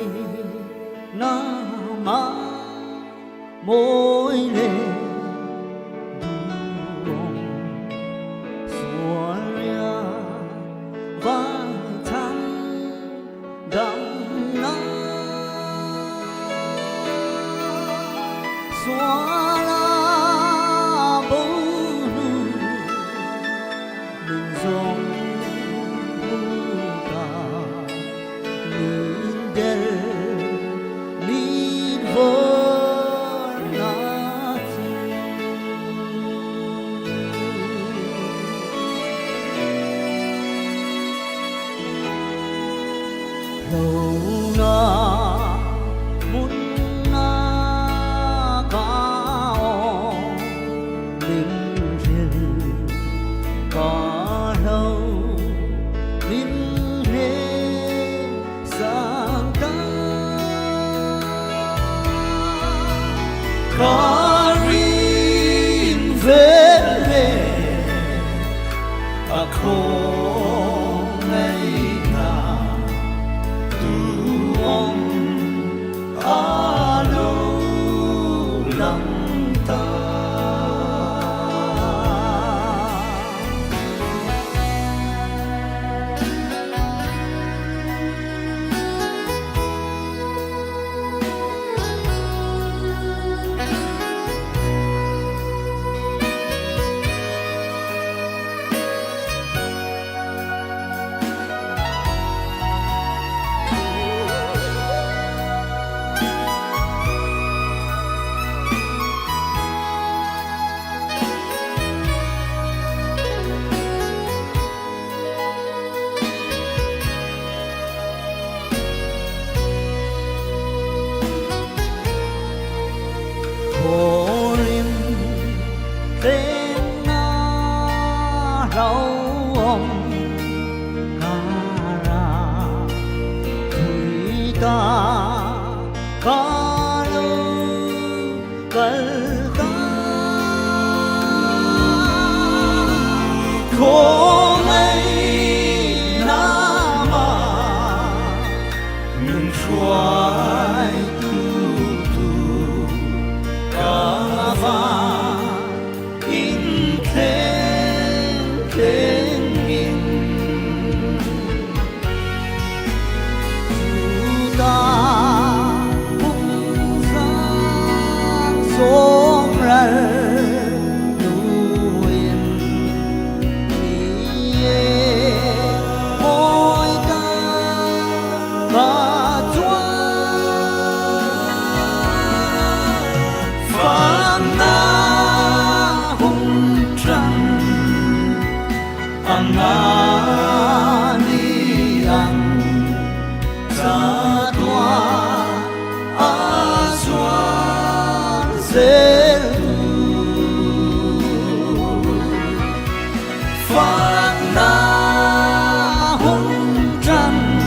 Khawngaihna mà môi lên Duhawm xua ria vai thăng đậm nắng xóa la bầu nu mình dòng ta nhìn đel nhìn vô huna muna cao linh riêng có lâu linh hệ sáng ta Khuarel Khawngaihna Duhawm Lalramchana Khuarel tên na rau ca ra thủy ta ca lâu cẩn ta Khawngaihna mà mình xoay phalna hôn trăng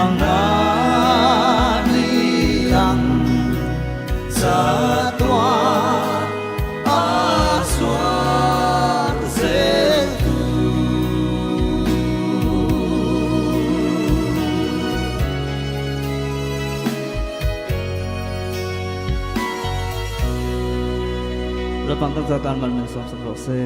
angani ang sa toa asuan zetu Lapang kazatan malmen som sa rose